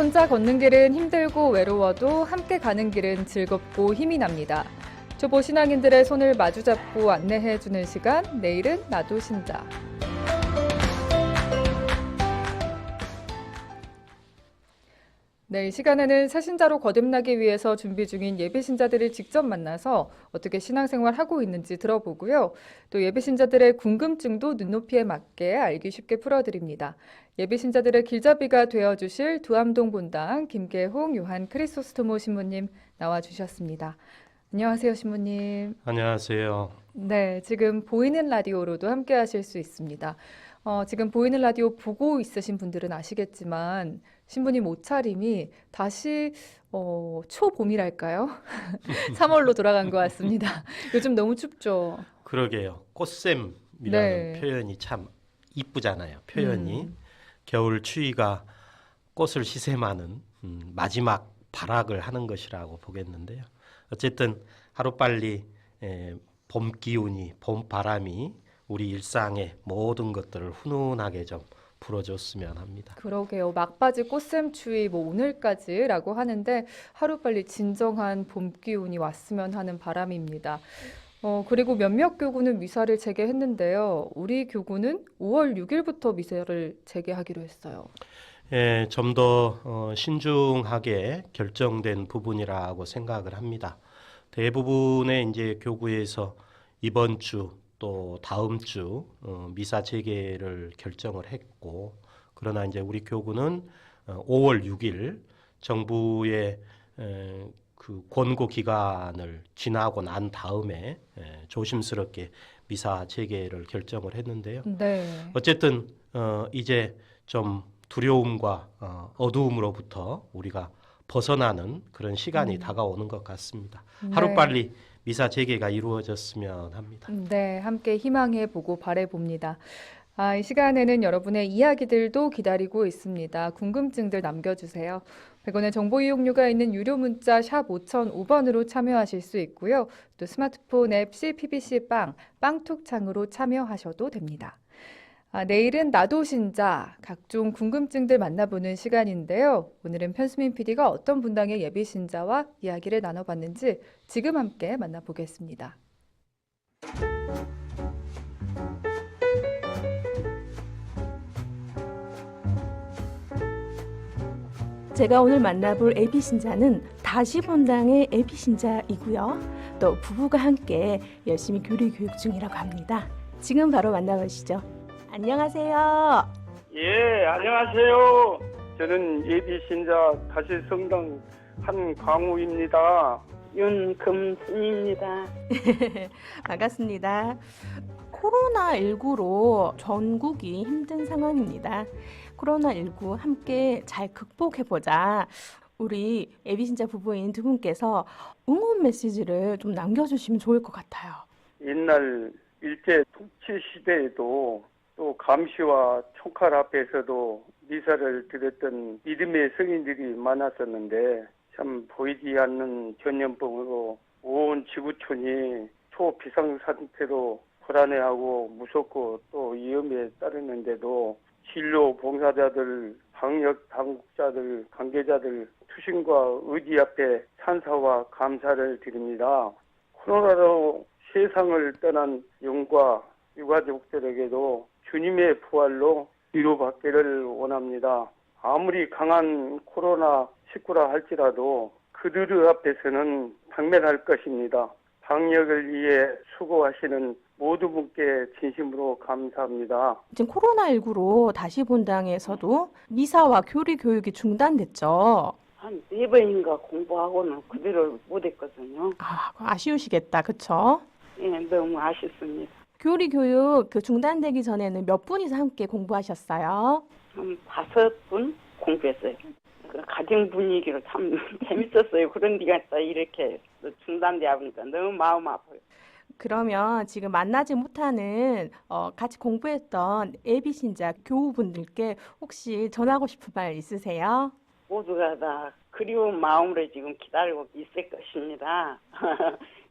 혼자 걷는 길은 힘들고 외로워도 함께 가는 길은 즐겁고 힘이 납니다. 초보 신앙인들의 손을 마주잡고 안내해주는 시간, 내일은 나도 신자. 네, 이 시간에는 새신자로 거듭나기 위해서 준비 중인 예비신자들을 직접 만나서 어떻게 신앙생활 하고 있는지 들어보고요. 또 예비신자들의 궁금증도 눈높이에 맞게 알기 쉽게 풀어드립니다. 예비신자들의 길잡이가 되어주실 두암동 본당 김계홍 요한 크리소스토모 신부님 나와주셨습니다. 안녕하세요, 신부님. 안녕하세요. 네, 지금 보이는 라디오로도 함께 하실 수 있습니다. 지금 보이는 라디오 보고 있으신 분들은 아시겠지만 신부님 옷차림이 다시 초봄이랄까요? 3월로 돌아간 것 같습니다. 요즘 너무 춥죠? 그러게요. 꽃샘이라는 네. 표현이 참 이쁘잖아요. 표현이 겨울 추위가 꽃을 시샘하는 마지막 발악을 하는 것이라고 보겠는데요. 어쨌든 하루빨리 봄 기운이, 봄 바람이 우리 일상의 모든 것들을 훈훈하게 좀 불어줬으면 합니다. 그러게요. 막바지 꽃샘추위 오늘까지라고 하는데 하루빨리 진정한 봄 기운이 왔으면 하는 바람입니다. 그리고 몇몇 교구는 미사를 재개했는데요. 우리 교구는 5월 6일부터 미사를 재개하기로 했어요. 좀 더 신중하게 결정된 부분이라고 생각을 합니다. 대부분의 이제 교구에서 이번 주 또 다음 주 미사 재개를 결정을 했고, 그러나 이제 우리 교구는 5월 6일 정부의 그 권고 기간을 지나고 난 다음에 조심스럽게 미사 재개를 결정을 했는데요. 네. 어쨌든 이제 좀 두려움과 어두움으로부터 우리가 벗어나는 그런 시간이 다가오는 것 같습니다. 하루빨리 미사 재개가 이루어졌으면 합니다. 네, 함께 희망해 보고 바래 봅니다. 이 시간에는 여러분의 이야기들도 기다리고 있습니다. 궁금증들 남겨주세요. 100원의 정보 이용료가 있는 유료 문자 샵 5005번으로 참여하실 수 있고요. 또 스마트폰 앱 CPBC 빵톡창으로 참여하셔도 됩니다. 내일은 나도 신자, 각종 궁금증들 만나보는 시간인데요. 오늘은 편수민 PD가 어떤 분당의 예비 신자와 이야기를 나눠봤는지 지금 함께 만나보겠습니다. 제가 오늘 만나볼 예비 신자는 다시 본당의 예비 신자이고요. 또 부부가 함께 열심히 교리 교육 중이라고 합니다. 지금 바로 만나보시죠. 안녕하세요. 예, 안녕하세요. 저는 예비 신자 다시 성당 한광우입니다. 윤금순입니다. 반갑습니다. 코로나19로 전국이 힘든 상황입니다. 코로나19 함께 잘 극복해보자. 우리 예비 신자 부부인 두 분께서 응원 메시지를 좀 남겨주시면 좋을 것 같아요. 옛날 일제 통치 시대에도 또 감시와 총칼 앞에서도 미사를 드렸던 믿음의 성인들이 많았었는데 참 보이지 않는 전염병으로 온 지구촌이 초비상 상태로 불안해하고 무섭고 또 위험에 따르는데도 진료 봉사자들, 방역 당국자들, 관계자들 투신과 의지 앞에 찬사와 감사를 드립니다. 코로나로 세상을 떠난 영과 유가족들에게도 주님의 부활로 위로받기를 원합니다. 아무리 강한 코로나19라 할지라도 그들 앞에서는 당면할 것입니다. 방역을 위해 수고하시는 모두 분께 진심으로 감사합니다. 지금 코로나19로 다시 본당에서도 미사와 교리 교육이 중단됐죠. 한 4번인가 공부하고는 그대로 못했거든요. 아쉬우시겠다, 그쵸? 예, 너무 아쉽습니다. 교리 교육 중단되기 전에는 몇 분이서 함께 공부하셨어요? 한 5분 공부했어요. 그 가정 분위기로 참 재밌었어요. 그런 데가 또 이렇게 중단되어 보니까 너무 마음 아파요. 그러면 지금 만나지 못하는 같이 공부했던 예비 신자 교우분들께 혹시 전하고 싶은 말 있으세요? 모두가 다 그리운 마음으로 지금 기다리고 있을 것입니다.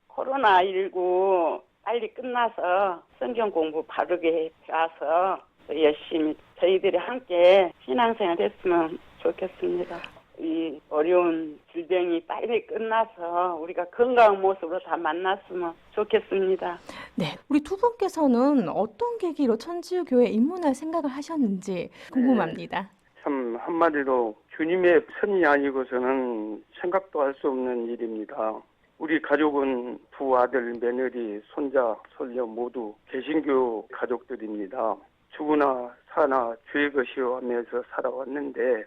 코로나19 빨리 끝나서 성경 공부 바르게 배워서 열심히 저희들이 함께 신앙생활 했으면 좋겠습니다. 이 어려운 질병이 빨리 끝나서 우리가 건강한 모습으로 다 만났으면 좋겠습니다. 네, 우리 두 분께서는 어떤 계기로 천주교에 입문할 생각을 하셨는지 궁금합니다. 참 한마디로 주님의 편이 아니고서는 생각도 할 수 없는 일입니다. 우리 가족은 두 아들, 며느리, 손자, 손녀 모두 개신교 가족들입니다. 죽으나 사나 주의 것이요 하면서 살아왔는데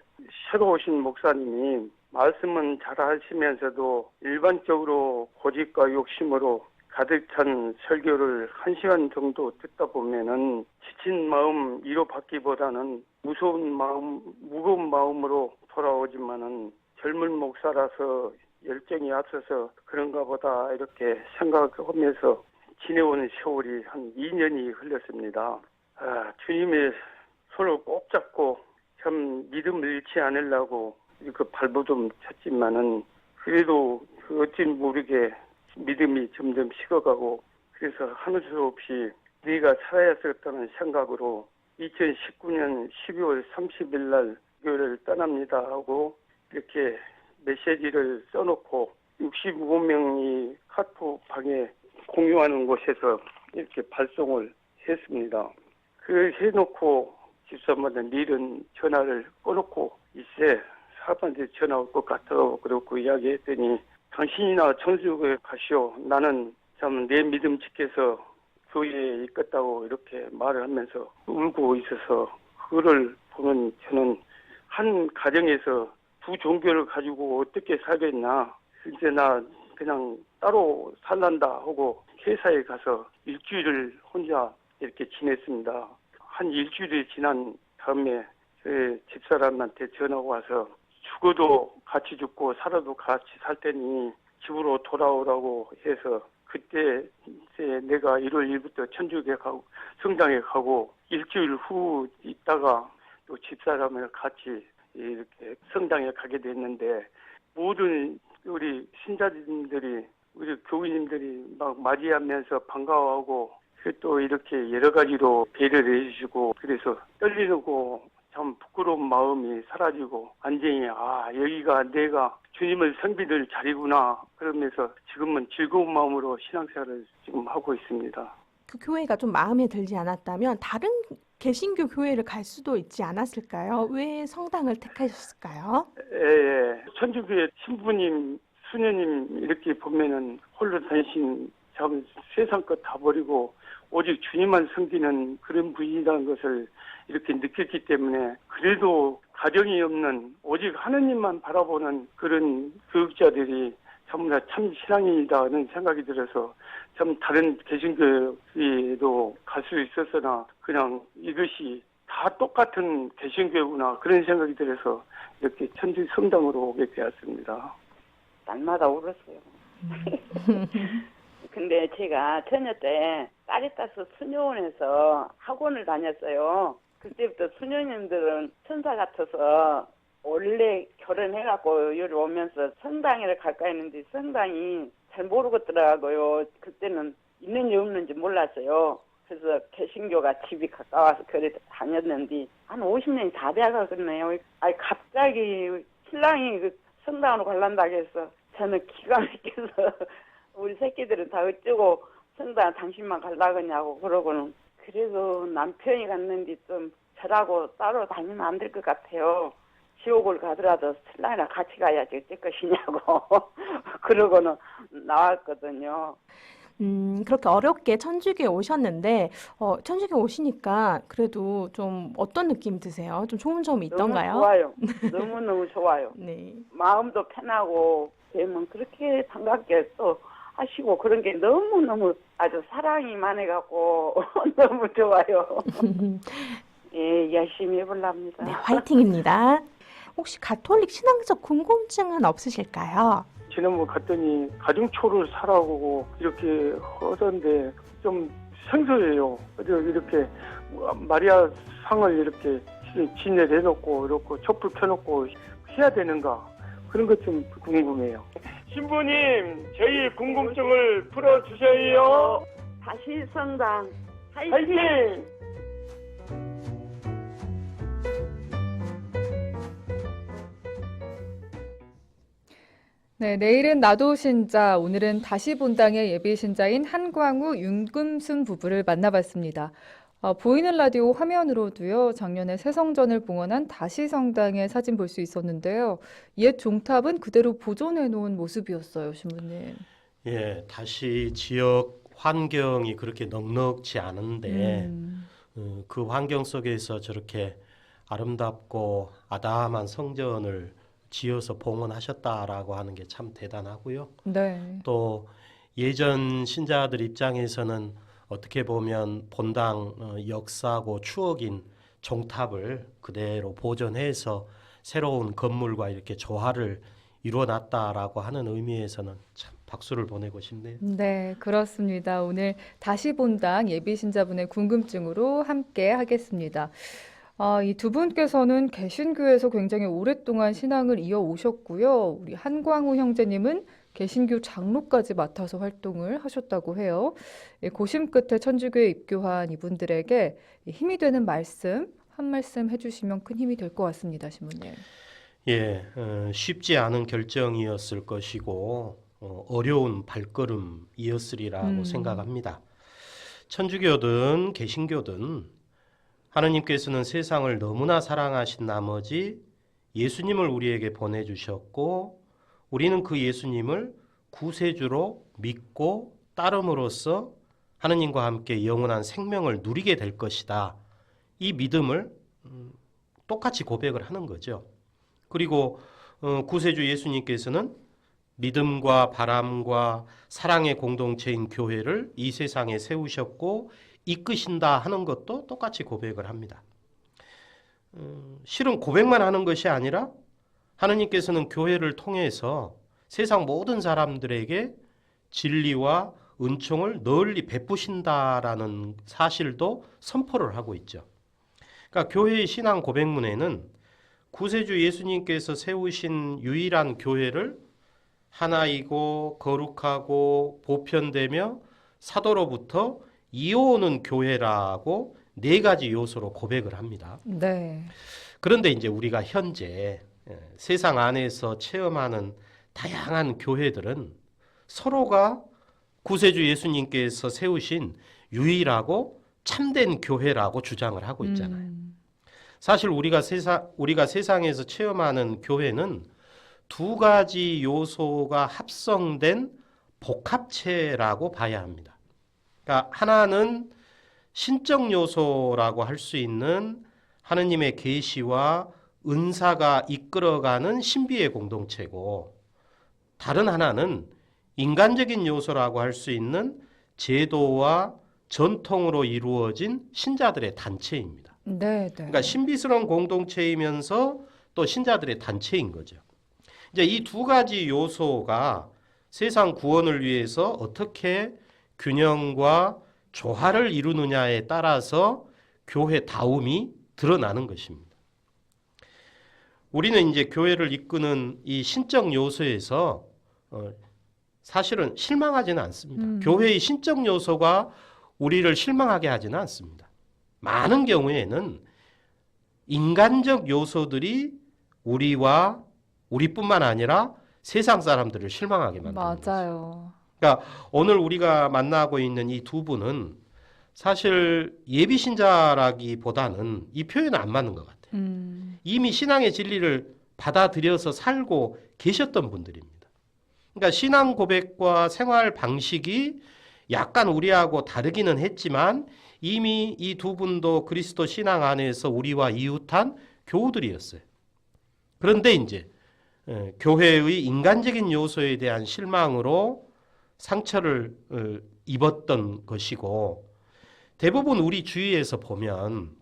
새로 오신 목사님이 말씀은 잘 하시면서도 일반적으로 고집과 욕심으로 가득 찬 설교를 1시간 정도 듣다 보면은 지친 마음 위로받기보다는 무거운 마음으로 돌아오지만은 젊은 목사라서 열정이 앞서서 그런가 보다 이렇게 생각하면서 지내온 세월이 한 2년이 흘렀습니다. 주님의 손을 꼭 잡고 참 믿음을 잃지 않으려고 그 발버둥 쳤지만은 그래도 그 어찌 모르게 믿음이 점점 식어가고 그래서 하는 수 없이 네가 살아야겠다는 생각으로 2019년 12월 30일 날 교회를 떠납니다 하고 이렇게 메시지를 써놓고 65명이 카톡방에 공유하는 곳에서 이렇게 발송을 했습니다. 그 해놓고 집사람마다 내일은 전화를 꺼놓고 있어 사람한테 전화 올 것 같아 그렇고 이야기했더니 당신이나 천주교에 가시오. 나는 참 내 믿음 지켜서 교회에 있겠다고 이렇게 말을 하면서 울고 있어서 그거를 보면 저는 한 가정에서 두 종교를 가지고 어떻게 살겠나. 이제 나 그냥 따로 살란다 하고 회사에 가서 일주일을 혼자 이렇게 지냈습니다. 한 일주일이 지난 다음에 제 집사람한테 전화가 와서 죽어도 같이 죽고 살아도 같이 살 테니 집으로 돌아오라고 해서 그때 이제 내가 1월 1일부터 천주교에 가고 성당에 가고 일주일 후 있다가 또 집사람을 같이 이렇게 성당에 가게 됐는데 모든 우리 신자님들이 우리 교우님들이 막 맞이하면서 반가워하고 또 이렇게 여러 가지로 배려를 해주시고 그래서 떨리고 참 부끄러운 마음이 사라지고 완전히 여기가 내가 주님을 섬기는 자리구나 그러면서 지금은 즐거운 마음으로 신앙생활을 지금 하고 있습니다. 그 교회가 좀 마음에 들지 않았다면 다른 개신교 교회를 갈 수도 있지 않았을까요? 왜 성당을 택하셨을까요? 예. 천주교의 신부님, 수녀님 이렇게 보면은 홀로 다니신 참 세상 것 다 버리고 오직 주님만 섬기는 그런 분이라는 것을 이렇게 느꼈기 때문에 그래도 가정이 없는 오직 하느님만 바라보는 그런 교육자들이 전부 다 참 신앙인이다는 생각이 들어서 참 다른 개신교에도 갈 수 있었으나 그냥 이것이 다 똑같은 개신교구나 그런 생각이 들어서 이렇게 천주 성당으로 오게 되었습니다. 날마다 울었어요. 근데 제가 처녀 때 딸이 따서 수녀원에서 학원을 다녔어요. 그때부터 수녀님들은 천사 같아서 원래 결혼해갖고 여기 오면서 성당에를 갈까 했는데 성당이 잘 모르겠더라고요. 그때는 있는지 없는지 몰랐어요. 그래서 개신교가 집이 가까워서 그래 다녔는데 한 50년이 다 돼가겠네요. 갑자기 신랑이 그 성당으로 갈란다고 해서 저는 기가 막혀서 우리 새끼들은 다 어쩌고 성당 당신만 갈라겠냐고 그러고는 그래도 남편이 갔는데 좀 저라고 따로 다니면 안 될 것 같아요. 지옥을 가더라도 신랑이랑 같이 가야지 어쩔 것이냐고 그러고는 나왔거든요. 그렇게 어렵게 천주교에 오셨는데 천주교 오시니까 그래도 좀 어떤 느낌 드세요? 좀 좋은 점이 있던가요? 너무 좋아요. 너무너무 좋아요. 네. 마음도 편하고 되면 그렇게 반갑게 또 하시고 그런 게 너무너무 아주 사랑이 많아갖고 너무 좋아요. 예, 열심히 해보랍니다. 네, 화이팅입니다. 혹시 가톨릭 신앙적 궁금증은 없으실까요? 지난번 갔더니 가중초를 사라고 이렇게 하던데 좀 생소해요. 이렇게 마리아 상을 이렇게 진열해 놓고 이렇게 촛불 켜놓고 해야 되는가 그런 것 좀 궁금해요. 신부님 저희 궁금증을 풀어주세요. 다시 성당 화이팅! 네, 내일은 나도 신자, 오늘은 다시 본당의 예비 신자인 한광우, 윤금순 부부를 만나봤습니다. 보이는 라디오 화면으로도요, 작년에 새성전을 봉헌한 다시 성당의 사진 볼 수 있었는데요. 옛 종탑은 그대로 보존해 놓은 모습이었어요, 신부님. 예, 다시 지역 환경이 그렇게 넉넉지 않은데 그 환경 속에서 저렇게 아름답고 아담한 성전을 지어서 봉헌하셨다라고 하는 게 참 대단하고요. 네. 또 예전 신자들 입장에서는 어떻게 보면 본당 역사고 추억인 종탑을 그대로 보존해서 새로운 건물과 이렇게 조화를 이루어놨다라고 하는 의미에서는 참 박수를 보내고 싶네요. 네, 그렇습니다. 오늘 다시 본당 예비 신자분의 궁금증으로 함께 하겠습니다. 이 두 분께서는 개신교에서 굉장히 오랫동안 신앙을 이어오셨고요. 우리 한광우 형제님은 개신교 장로까지 맡아서 활동을 하셨다고 해요. 고심 끝에 천주교에 입교한 이분들에게 힘이 되는 말씀, 한 말씀 해주시면 큰 힘이 될 것 같습니다, 신부님. 예, 쉽지 않은 결정이었을 것이고 어려운 발걸음이었으리라고 생각합니다. 천주교든 개신교든 하느님께서는 세상을 너무나 사랑하신 나머지 예수님을 우리에게 보내주셨고 우리는 그 예수님을 구세주로 믿고 따름으로써 하느님과 함께 영원한 생명을 누리게 될 것이다. 이 믿음을 똑같이 고백을 하는 거죠. 그리고 구세주 예수님께서는 믿음과 바람과 사랑의 공동체인 교회를 이 세상에 세우셨고 이끄신다 하는 것도 똑같이 고백을 합니다. 실은 고백만 하는 것이 아니라 하느님께서는 교회를 통해서 세상 모든 사람들에게 진리와 은총을 널리 베푸신다라는 사실도 선포를 하고 있죠. 그러니까 교회의 신앙 고백문에는 구세주 예수님께서 세우신 유일한 교회를 하나이고 거룩하고 보편되며 사도로부터 이어오는 교회라고 4가지 요소로 고백을 합니다. 네. 그런데 이제 우리가 현재 세상 안에서 체험하는 다양한 교회들은 서로가 구세주 예수님께서 세우신 유일하고 참된 교회라고 주장을 하고 있잖아요. 사실 우리가 세상에서 체험하는 교회는 2가지 요소가 합성된 복합체라고 봐야 합니다. 그러니까 하나는 신적 요소라고 할 수 있는 하느님의 계시와 은사가 이끌어가는 신비의 공동체고 다른 하나는 인간적인 요소라고 할 수 있는 제도와 전통으로 이루어진 신자들의 단체입니다. 네, 네. 그러니까 신비스러운 공동체이면서 또 신자들의 단체인 거죠. 이제 이 2가지 요소가 세상 구원을 위해서 어떻게 균형과 조화를 이루느냐에 따라서 교회다움이 드러나는 것입니다. 우리는 이제 교회를 이끄는 이 신적 요소에서 사실은 실망하지는 않습니다. 교회의 신적 요소가 우리를 실망하게 하지는 않습니다. 많은 경우에는 인간적 요소들이 우리뿐만 아니라 세상 사람들을 실망하게 만드는 거죠. 맞아요. 그러니까 오늘 우리가 만나고 있는 이 2분은 사실 예비신자라기보다는 이 표현은 안 맞는 것 같아요. 이미 신앙의 진리를 받아들여서 살고 계셨던 분들입니다. 그러니까 신앙 고백과 생활 방식이 약간 우리하고 다르기는 했지만 이미 이 2분도 그리스도 신앙 안에서 우리와 이웃한 교우들이었어요. 그런데 이제 교회의 인간적인 요소에 대한 실망으로 상처를 입었던 것이고 대부분 우리 주위에서 보면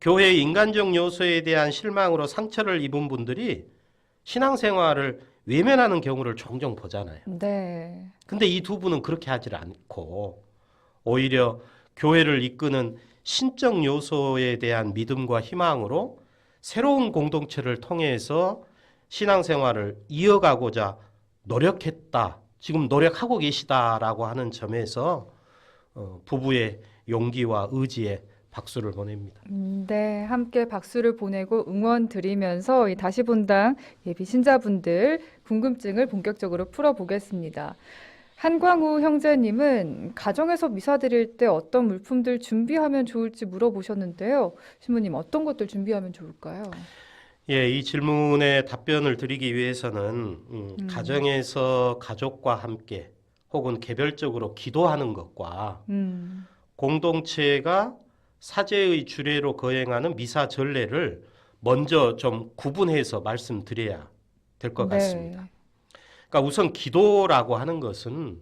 교회의 인간적 요소에 대한 실망으로 상처를 입은 분들이 신앙생활을 외면하는 경우를 종종 보잖아요. 네. 근데 이 2분은 그렇게 하질 않고 오히려 교회를 이끄는 신적 요소에 대한 믿음과 희망으로 새로운 공동체를 통해서 신앙생활을 이어가고자 노력했다. 지금 노력하고 계시다라고 하는 점에서 부부의 용기와 의지에 박수를 보냅니다. 네, 함께 박수를 보내고 응원 드리면서 이 다시 본당 예비 신자분들 궁금증을 본격적으로 풀어보겠습니다. 한광우 형제님은 가정에서 미사 드릴 때 어떤 물품들 준비하면 좋을지 물어보셨는데요. 신부님 어떤 것들 준비하면 좋을까요? 예, 이 질문에 답변을 드리기 위해서는 가정에서 가족과 함께 혹은 개별적으로 기도하는 것과 공동체가 사제의 주례로 거행하는 미사 전례를 먼저 좀 구분해서 말씀드려야 될 것 같습니다. 그러니까 우선 기도라고 하는 것은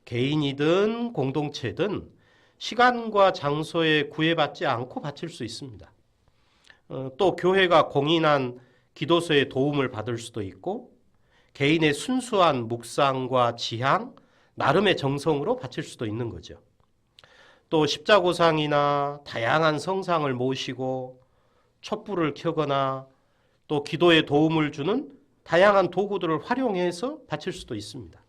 개인이든 공동체든 시간과 장소에 구애받지 않고 바칠 수 있습니다. 또 교회가 공인한 기도소의 도움을 받을 수도 있고 개인의 순수한 묵상과 지향, 나름의 정성으로 바칠 수도 있는 거죠. 또 십자고상이나 다양한 성상을 모시고 촛불을 켜거나 또 기도에 도움을 주는 다양한 도구들을 활용해서 바칠 수도 있습니다.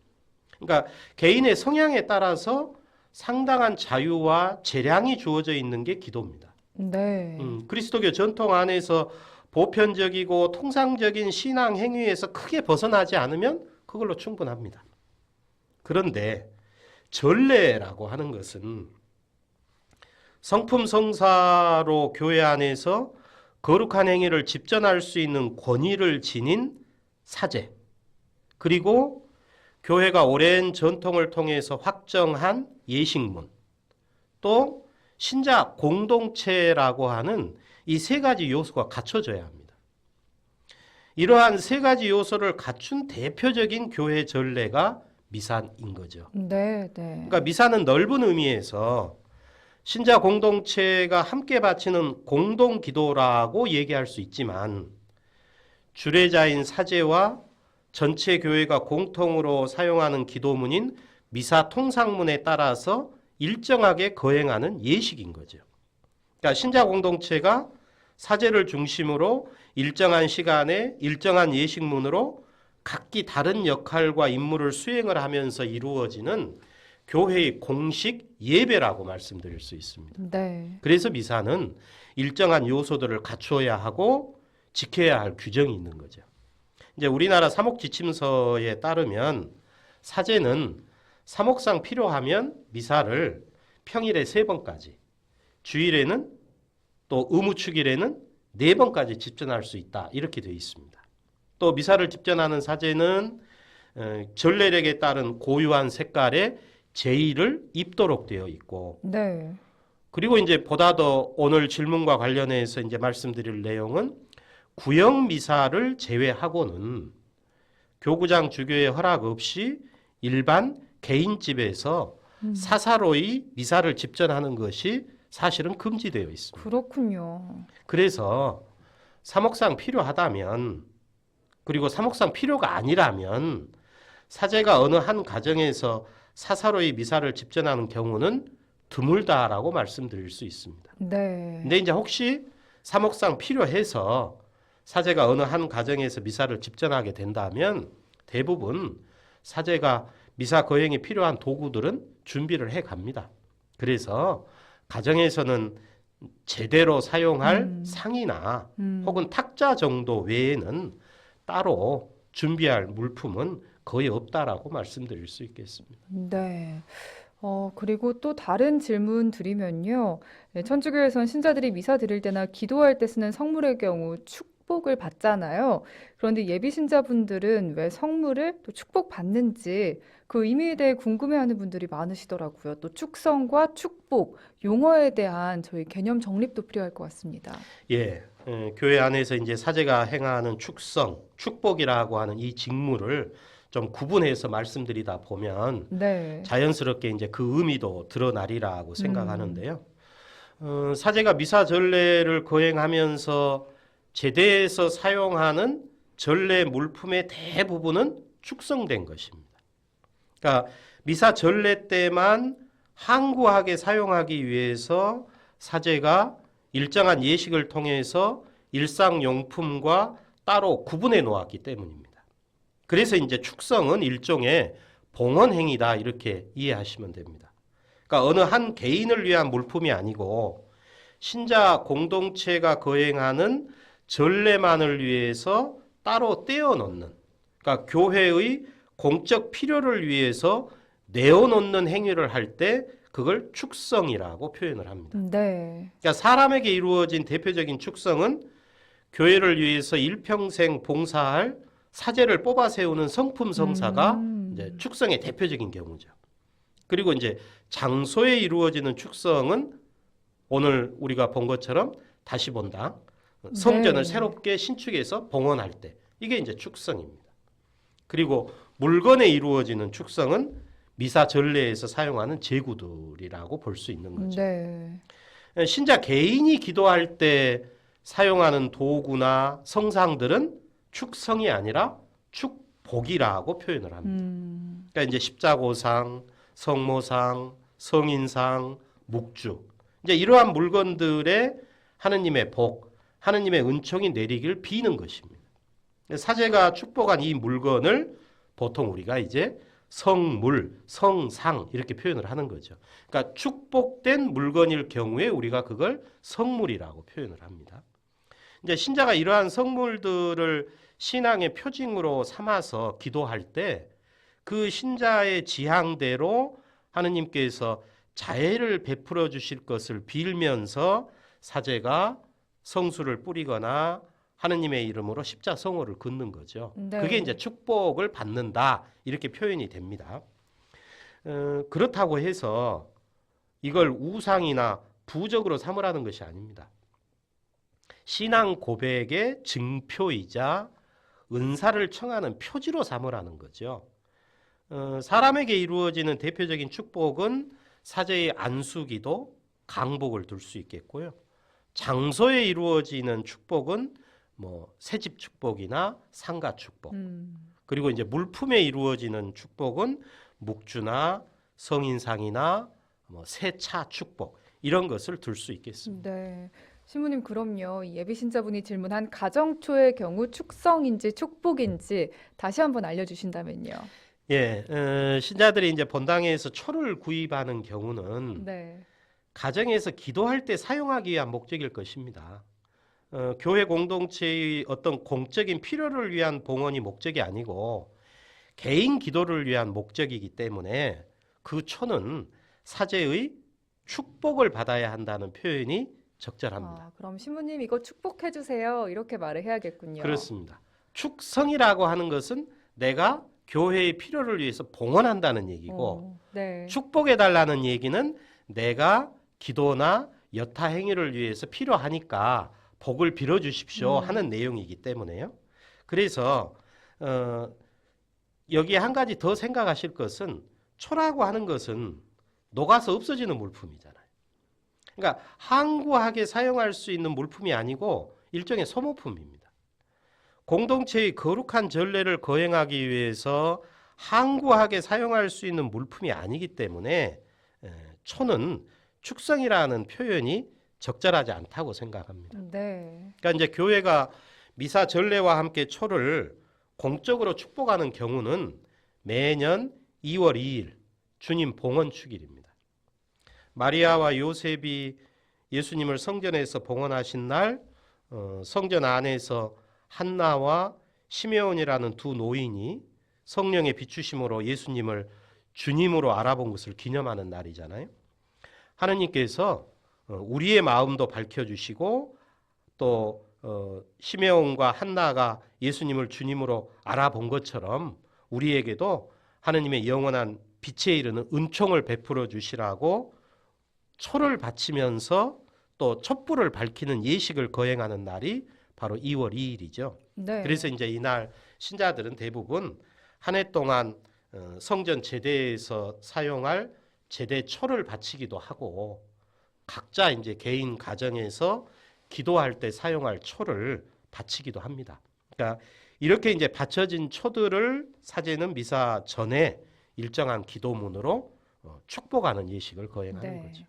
그러니까 개인의 성향에 따라서 상당한 자유와 재량이 주어져 있는 게 기도입니다. 네. 그리스도교 전통 안에서 보편적이고 통상적인 신앙 행위에서 크게 벗어나지 않으면 그걸로 충분합니다. 그런데 전례라고 하는 것은 성품 성사로 교회 안에서 거룩한 행위를 집전할 수 있는 권위를 지닌 사제, 그리고 교회가 오랜 전통을 통해서 확정한 예식문, 또 신자 공동체라고 하는 이 세 가지 요소가 갖춰져야 합니다. 이러한 세 가지 요소를 갖춘 대표적인 교회 전례가 미사인 거죠. 네. 그러니까 미사는 넓은 의미에서 신자 공동체가 함께 바치는 공동 기도라고 얘기할 수 있지만 주례자인 사제와 전체 교회가 공통으로 사용하는 기도문인 미사 통상문에 따라서 일정하게 거행하는 예식인 거죠. 그러니까 신자 공동체가 사제를 중심으로 일정한 시간에 일정한 예식문으로 각기 다른 역할과 임무를 수행을 하면서 이루어지는 교회의 공식 예배라고 말씀드릴 수 있습니다. 네. 그래서 미사는 일정한 요소들을 갖추어야 하고 지켜야 할 규정이 있는 거죠. 이제 우리나라 사목지침서에 따르면 사제는 사목상 필요하면 미사를 평일에 3번까지, 주일에는 또 의무축일에는 4번까지 집전할 수 있다. 이렇게 되어 있습니다. 또 미사를 집전하는 사제는 전례력에 따른 고유한 색깔의 제의를 입도록 되어 있고, 네. 그리고 이제 보다 더 오늘 질문과 관련해서 이제 말씀드릴 내용은 구역 미사를 제외하고는 교구장 주교의 허락 없이 일반 개인집에서 사사로이 미사를 집전하는 것이 사실은 금지되어 있습니다. 그렇군요. 그래서 사목상 필요하다면, 그리고 사목상 필요가 아니라면 사제가 어느 한 가정에서 사사로이 미사를 집전하는 경우는 드물다라고 말씀드릴 수 있습니다. 네. 근데 이제 혹시 사목상 필요해서 사제가 어느 한 가정에서 미사를 집전하게 된다면 대부분 사제가 미사 거행에 필요한 도구들은 준비를 해 갑니다. 그래서 가정에서는 제대로 사용할 상이나 혹은 탁자 정도 외에는 따로 준비할 물품은 거의 없다라고 말씀드릴 수 있겠습니다. 네. 그리고 또 다른 질문 드리면요. 네, 천주교에선 신자들이 미사 드릴 때나 기도할 때 쓰는 성물의 경우 축복을 받잖아요. 그런데 예비 신자분들은 왜 성물을 또 축복받는지 그 의미에 대해 궁금해하는 분들이 많으시더라고요. 또 축성과 축복, 용어에 대한 저희 개념 정립도 필요할 것 같습니다. 예, 교회 안에서 이제 사제가 행하는 축성, 축복이라고 하는 이 직무를 좀 구분해서 말씀드리다 보면 네. 자연스럽게 이제 그 의미도 드러나리라고 생각하는데요. 사제가 미사 전례를 거행하면서 제대에서 사용하는 전례 물품의 대부분은 축성된 것입니다. 그러니까 미사 전례 때만 항구하게 사용하기 위해서 사제가 일정한 예식을 통해서 일상용품과 따로 구분해 놓았기 때문입니다. 그래서 이제 축성은 일종의 봉헌행위다 이렇게 이해하시면 됩니다. 그러니까 어느 한 개인을 위한 물품이 아니고 신자 공동체가 거행하는 전례만을 위해서 따로 떼어놓는, 그러니까 교회의 공적 필요를 위해서 내어놓는 행위를 할 때 그걸 축성이라고 표현을 합니다. 네. 그러니까 사람에게 이루어진 대표적인 축성은 교회를 위해서 일평생 봉사할 사제를 뽑아 세우는 성품 성사가 이제 축성의 대표적인 경우죠. 그리고 이제 장소에 이루어지는 축성은 오늘 우리가 본 것처럼 다시 본다. 성전을 네. 새롭게 신축해서 봉헌할 때 이게 이제 축성입니다. 그리고 물건에 이루어지는 축성은 미사 전례에서 사용하는 제구들이라고 볼 수 있는 거죠. 네. 신자 개인이 기도할 때 사용하는 도구나 성상들은 축성이 아니라 축복이라고 표현을 합니다. 그러니까 이제 십자고상, 성모상, 성인상, 묵주, 이제 이러한 물건들의 하느님의 복, 하느님의 은총이 내리길 비는 것입니다. 사제가 축복한 이 물건을 보통 우리가 이제 성물, 성상 이렇게 표현을 하는 거죠. 그러니까 축복된 물건일 경우에 우리가 그걸 성물이라고 표현을 합니다. 이제 신자가 이러한 성물들을 신앙의 표징으로 삼아서 기도할 때 그 신자의 지향대로 하느님께서 자애를 베풀어 주실 것을 빌면서 사제가 성수를 뿌리거나 하느님의 이름으로 십자성호를 긋는 거죠. 네. 그게 이제 축복을 받는다 이렇게 표현이 됩니다. 그렇다고 해서 이걸 우상이나 부적으로 삼으라는 것이 아닙니다. 신앙 고백의 증표이자 은사를 청하는 표지로 삼으라는 거죠. 사람에게 이루어지는 대표적인 축복은 사제의 안수기도, 강복을 둘 수 있겠고요. 장소에 이루어지는 축복은 뭐 새집 축복이나 상가 축복. 그리고 이제 물품에 이루어지는 축복은 묵주나 성인상이나 뭐 세차 축복 이런 것을 들 수 있겠습니다. 네. 신부님, 그럼요. 이 예비 신자분이 질문한 가정초의 경우 축성인지 축복인지 다시 한번 알려주신다면요. 예, 신자들이 이제 본당에서 초를 구입하는 경우는 네. 가정에서 기도할 때 사용하기 위한 목적일 것입니다. 교회 공동체의 어떤 공적인 필요를 위한 봉헌이 목적이 아니고 개인 기도를 위한 목적이기 때문에 그 초는 사제의 축복을 받아야 한다는 표현이 적절합니다. 그럼 신부님 이거 축복해 주세요. 이렇게 말을 해야겠군요. 그렇습니다. 축성이라고 하는 것은 내가 교회의 필요를 위해서 봉헌한다는 얘기고 네. 축복해달라는 얘기는 내가 기도나 여타 행위를 위해서 필요하니까 복을 빌어주십시오 하는 내용이기 때문에요. 그래서 여기에 한 가지 더 생각하실 것은 초라고 하는 것은 녹아서 없어지는 물품이잖아요. 그러니까 항구하게 사용할 수 있는 물품이 아니고 일종의 소모품입니다. 공동체의 거룩한 전례를 거행하기 위해서 항구하게 사용할 수 있는 물품이 아니기 때문에 초는 축성이라는 표현이 적절하지 않다고 생각합니다. 네. 그러니까 이제 교회가 미사 전례와 함께 초를 공적으로 축복하는 경우는 매년 2월 2일 주님 봉헌 축일입니다. 마리아와 요셉이 예수님을 성전에서 봉헌하신 날 성전 안에서 한나와 시메온이라는 두 노인이 성령의 비추심으로 예수님을 주님으로 알아본 것을 기념하는 날이잖아요. 하느님께서 우리의 마음도 밝혀주시고 또 시메온과 한나가 예수님을 주님으로 알아본 것처럼 우리에게도 하느님의 영원한 빛에 이르는 은총을 베풀어 주시라고 초를 바치면서 또 촛불을 밝히는 예식을 거행하는 날이 바로 2월 2일이죠. 네. 그래서 이제 이날 신자들은 대부분 한 해 동안 성전 제대에서 사용할 제대 초를 바치기도 하고 각자 이제 개인 가정에서 기도할 때 사용할 초를 바치기도 합니다. 그러니까 이렇게 이제 바쳐진 초들을 사제는 미사 전에 일정한 기도문으로 축복하는 예식을 거행하는 네. 거죠.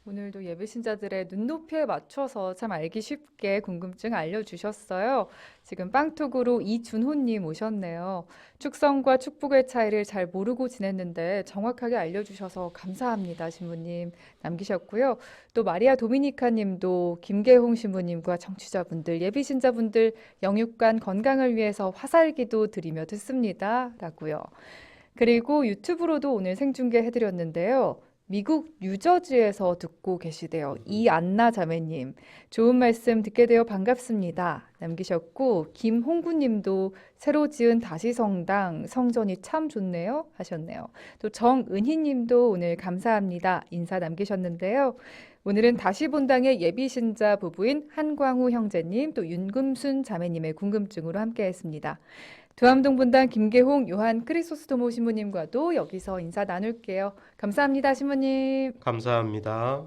오늘도 예비 신자들의 눈높이에 맞춰서 참 알기 쉽게 궁금증 알려주셨어요. 지금 빵톡으로 이준호님 오셨네요. 축성과 축복의 차이를 잘 모르고 지냈는데 정확하게 알려주셔서 감사합니다, 신부님 남기셨고요. 또 마리아 도미니카 님도 김계홍 신부님과 청취자분들, 예비 신자분들 영육간 건강을 위해서 화살기도 드리며 듣습니다. 라고요. 그리고 유튜브로도 오늘 생중계 해드렸는데요. 미국 뉴저지에서 듣고 계시대요. 이안나 자매님, 좋은 말씀 듣게 되어 반갑습니다. 남기셨고, 김홍구님도 새로 지은 다시성당 성전이 참 좋네요 하셨네요. 또 정은희님도 오늘 감사합니다 인사 남기셨는데요. 오늘은 다시본당의 예비신자 부부인 한광우 형제님, 또 윤금순 자매님의 궁금증으로 함께했습니다. 두암동 분당 김계홍 요한 크리소스토모 신부님과도 여기서 인사 나눌게요. 감사합니다, 신부님. 감사합니다.